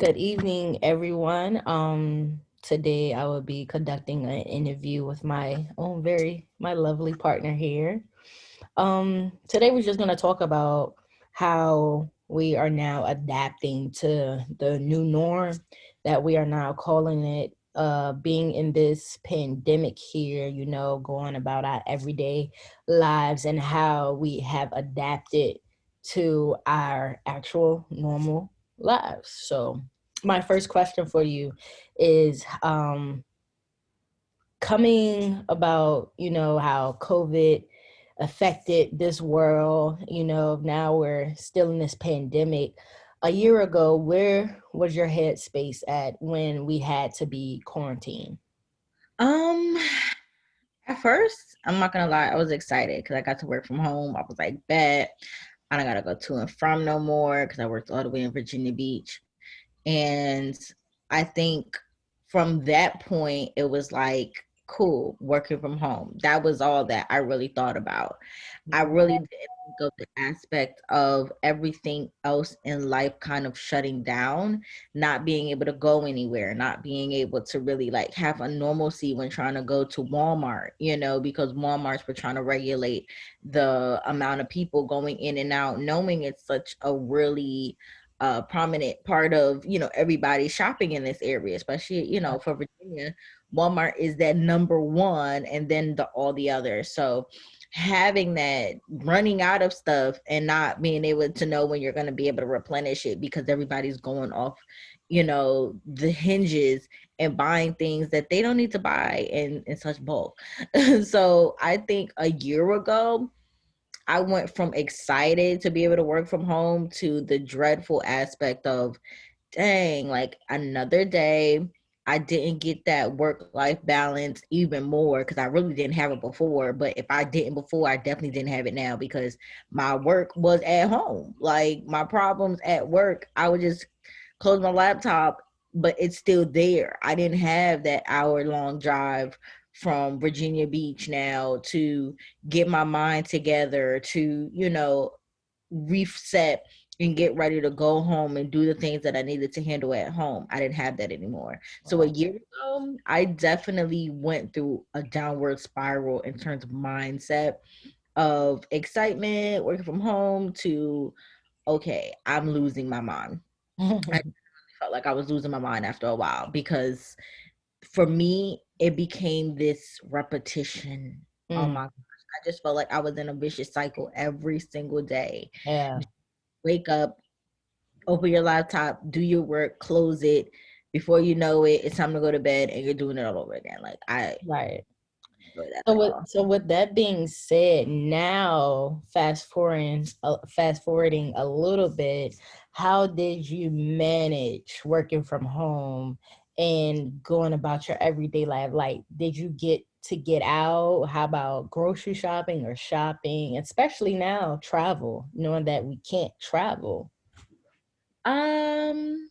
Good evening, everyone. Today I will be conducting an interview with my lovely partner here. Today we're just going to talk about how we are now adapting to the new norm that we are now calling it. Being in this pandemic here, going about our everyday lives and how we have adapted to our actual normal lives. So, my first question for you is coming about, how COVID affected this world. Now we're still in this pandemic. A year ago, where was your headspace at when we had to be quarantined? Um, at first, I'm not gonna lie, I was excited because I got to work from home. I was like, bet I don't gotta go to and from no more because I worked all the way in Virginia Beach. And I think from that point, it was like, cool, working from home. That was all that I really thought about. I really didn't think of the aspect of everything else in life kind of shutting down, not being able to go anywhere, not being able to really like have a normalcy when trying to go to Walmart, because Walmarts were trying to regulate the amount of people going in and out, knowing it's such a really prominent part of everybody shopping in this area, especially for Virginia. Walmart is that number one, and then all the others. So having that running out of stuff and not being able to know when you're going to be able to replenish it because everybody's going off the hinges and buying things that they don't need to buy in such bulk. So I think a year ago I went from excited to be able to work from home to the dreadful aspect of, dang, like another day. I didn't get that work life balance even more because I really didn't have it before. But if I didn't before, I definitely didn't have it now because my work was at home. Like my problems at work, I would just close my laptop, but it's still there. I didn't have that hour-long drive from Virginia Beach now to get my mind together to, reset and get ready to go home and do the things that I needed to handle at home. I didn't have that anymore. So a year ago, I definitely went through a downward spiral in terms of mindset of excitement, working from home to, okay, I'm losing my mind. I felt like I was losing my mind after a while because for me, it became this repetition. Oh Mm, my gosh. I just felt like I was in a vicious cycle every single day. yeah, Wake up, open your laptop, do your work, close it. Before you know it, it's time to go to bed and you're doing it all over again. Like I right. enjoy that So at with all. so with that being said, now fast forwarding a little bit, how did you manage working from home and going about your everyday life? Like, did you get out? How about grocery shopping or shopping? Especially now, travel, knowing that we can't travel. Um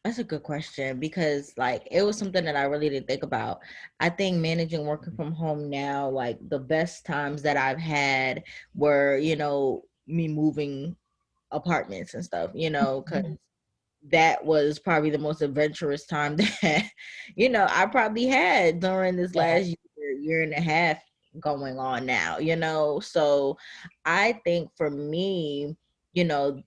That's a good question because like it was something that I really didn't think about. I think managing working from home now, like the best times that I've had were, me moving apartments and stuff, because that was probably the most adventurous time that, I probably had during this Yeah. last year and a half going on now, So I think for me, you know,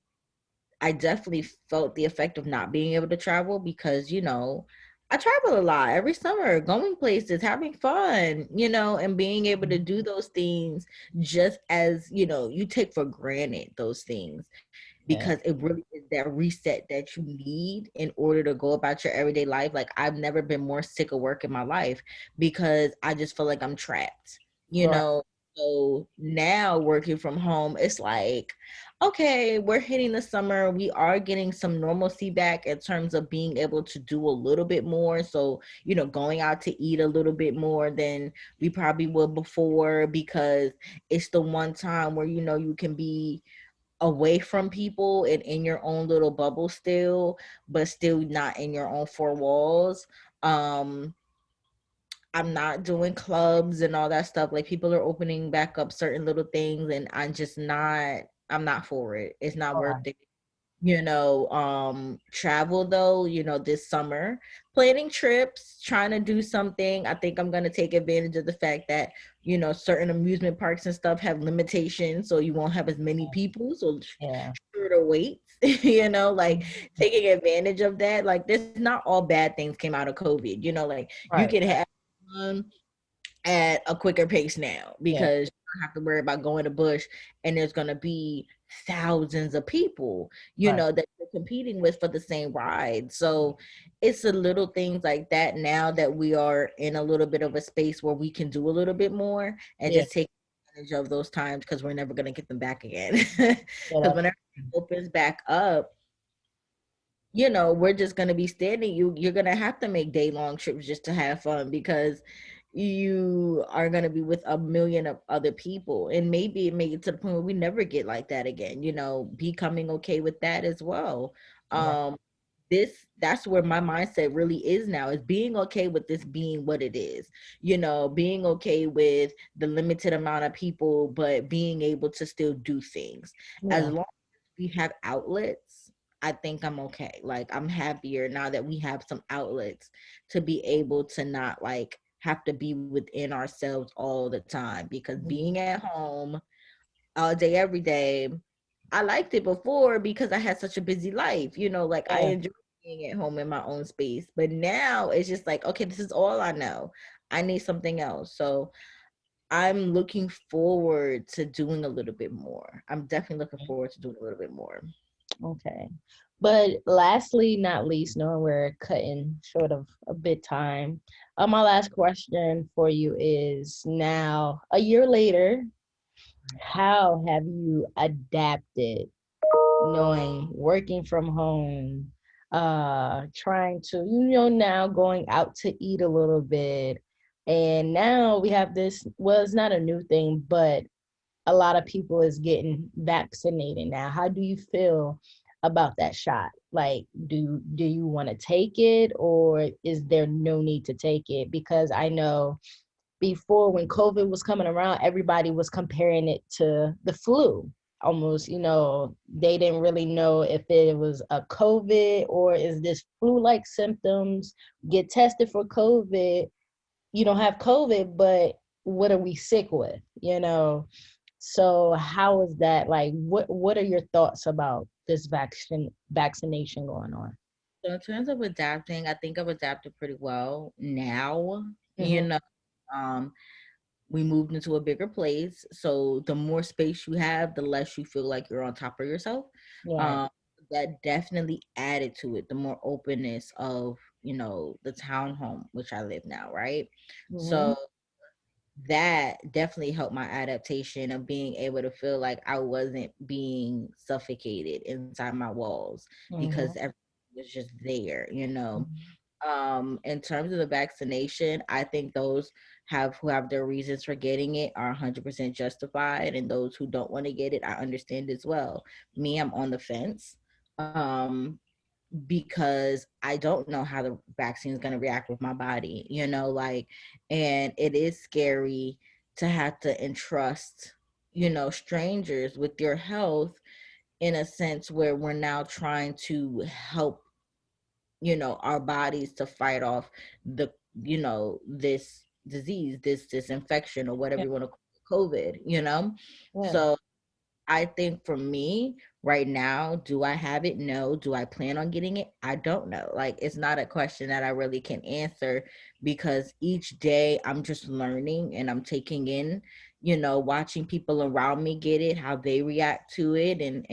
I definitely felt the effect of not being able to travel because, I travel a lot every summer, going places, having fun, and being able to do those things just as, you take for granted those things Yeah. because it really is that reset that you need in order to go about your everyday life. Like I've never been more sick of work in my life because I just feel like I'm trapped, you Right. know. So now working from home, it's like, okay, we're hitting the summer. We are getting some normalcy back in terms of being able to do a little bit more. So, going out to eat a little bit more than we probably would before because it's the one time where, you can be away from people and in your own little bubble still, but still not in your own four walls. Um, I'm not doing clubs and all that stuff. Like people are opening back up certain little things and I'm not for it. It's not worth it. travel though, this summer, planning trips, trying to do something. I think I'm going to take advantage of the fact that, certain amusement parks and stuff have limitations, so you won't have as many people. So Yeah. shorter waits, like taking advantage of that. Like, there's not all bad things came out of COVID, like you Right. can have fun at a quicker pace now Yeah. because you don't have to worry about going to Bush and there's going to be thousands of people, Right. that you're competing with for the same ride. So it's the little things like that now that we are in a little bit of a space where we can do a little bit more and Yeah. just take advantage of those times because we're never going to get them back again. Yeah. Because whenever it opens back up, we're just gonna be standing. You're gonna have to make day long trips just to have fun because you are gonna be with a million of other people, and maybe it may get to the point where we never get like that again. Becoming okay with that as well. Right. Um, that's where my mindset really is now, is being okay with this being what it is. Being okay with the limited amount of people, but being able to still do things as Yeah. long as we have outlets. I think I'm okay. Like, I'm happier now that we have some outlets to be able to not like have to be within ourselves all the time, because Mhm. being at home all day every day, I liked it before because I had such a busy life. Like, I Yeah. enjoy being at home in my own space. But now it's just like, okay, this is all I know. I need something else. So I'm looking forward to doing a little bit more. I'm definitely looking forward to doing a little bit more. Okay. But lastly, not least, knowing we're cutting short of a bit time, my last question for you is, now, a year later, how have you adapted, knowing working from home, trying to, now going out to eat a little bit, and now we have this, well, it's not a new thing, but a lot of people is getting vaccinated now. How do you feel about that shot? Like, do you want to take it, or is there no need to take it? Because I know before, when COVID was coming around, everybody was comparing it to the flu. Almost, they didn't really know if it was a COVID or is this flu-like symptoms. Get tested for COVID, you don't have COVID, but what are we sick with? So how is that, like, what are your thoughts about this vaccination going on? So in terms of adapting, I think I've adapted pretty well now. You Hmm. know, um, we moved into a bigger place, so the more space you have, the less you feel like you're on top of yourself. Right. Um, that definitely added to it. The more openness of the townhome, which I live now, right? Hmm. So that definitely helped my adaptation of being able to feel like I wasn't being suffocated inside my walls because Hmm. everything was just there. In terms of the vaccination, I think those who have their reasons for getting it are 100% justified, and those who don't want to get it, I understand as well. Me, I'm on the fence. Because I don't know how the vaccine is going to react with my body, like, and it is scary to have to entrust, strangers with your health, in a sense where we're now trying to help, our bodies to fight off the, this disease, this infection, or whatever Yeah. you want to call COVID. Yeah. So I think for me right now, do I have it? No. Do I plan on getting it? I don't know. Like, it's not a question that I really can answer, because each day I'm just learning and I'm taking in, watching people around me get it, how they react to it, and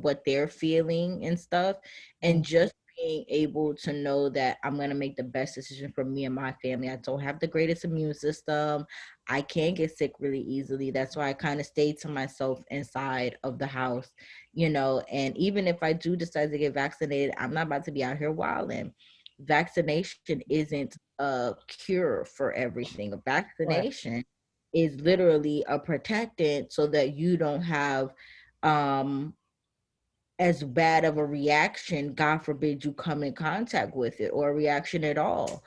what they're feeling and stuff. And just being able to know that I'm going to make the best decision for me and my family. I don't have the greatest immune system. I can get sick really easily. That's why I kind of stay to myself inside of the house, and even if I do decide to get vaccinated, I'm not about to be out here wilding. Vaccination isn't a cure for everything. A Right. vaccination is literally a protectant so that you don't have um as bad of a reaction, god forbid you come in contact with it, or a reaction at all.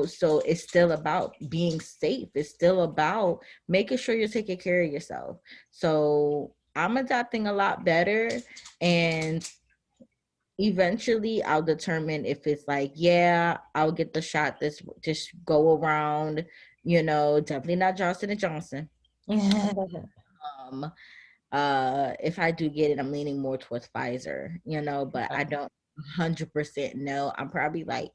So it's still about being safe. It's still about making sure you're taking care of yourself. So I'm adapting a lot better, and Eventually I'll determine if it's like, yeah, I'll get the shot, this just go around, definitely not Johnson and Johnson. Um, if I do get it, I'm leaning more towards Pfizer, but I don't 100% know. I'm probably like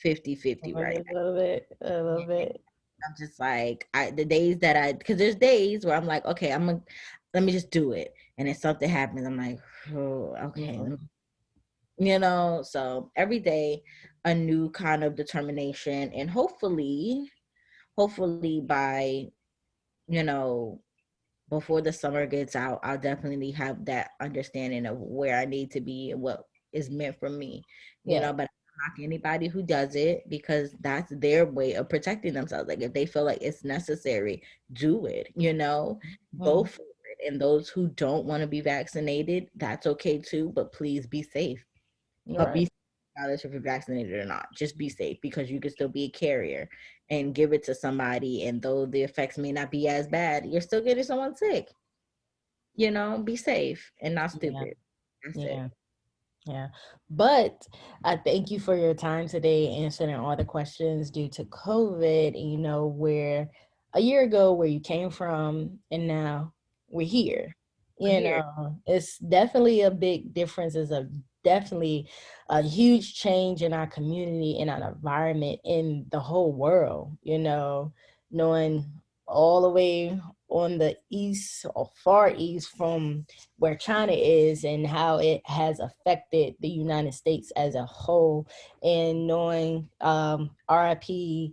50-50 right I love it. I now. love it. I'm just like, the days that because there's days where I'm like, okay, let me just do it. And if something happens, I'm like, oh, okay. Mm. So every day a new kind of determination, and hopefully by, you know, before the summer gets out, I'll definitely have that understanding of where I need to be and what is meant for me, Yeah. but I don't knock anybody who does it, because that's their way of protecting themselves. Like if they feel like it's necessary, do it, go Mm. for it. And those who don't want to be vaccinated, that's okay too, but please be safe. You're But right. be regardless if you're vaccinated or not. Just be safe, because you could still be a carrier and give it to somebody. And though the effects may not be as bad, you're still getting someone sick. Be safe and not Yeah. stupid. That's it. Yeah. Yeah. But I thank you for your time today answering all the questions due to COVID, where a year ago where you came from and now we're here. We're here. It's definitely a big difference. It's definitely a huge change in our community, in our environment, in the whole world, knowing all the way on the east or far east from where China is and how it has affected the United States as a whole, and knowing RIP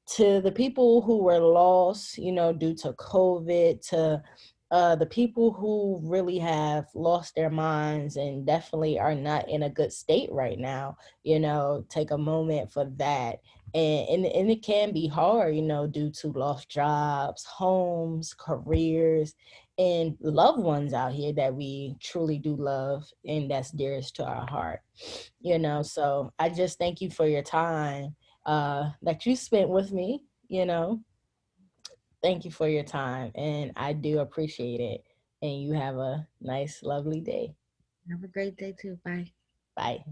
to the people who were lost, due to COVID, to the people who really have lost their minds and definitely are not in a good state right now, take a moment for that. And it can be hard, due to lost jobs, homes, careers, and loved ones out here that we truly do love and that's dearest to our heart. So I just thank you for your time that you spent with me. Thank you for your time, and I do appreciate it. And you have a nice, lovely day. Have a great day too. Bye. Bye.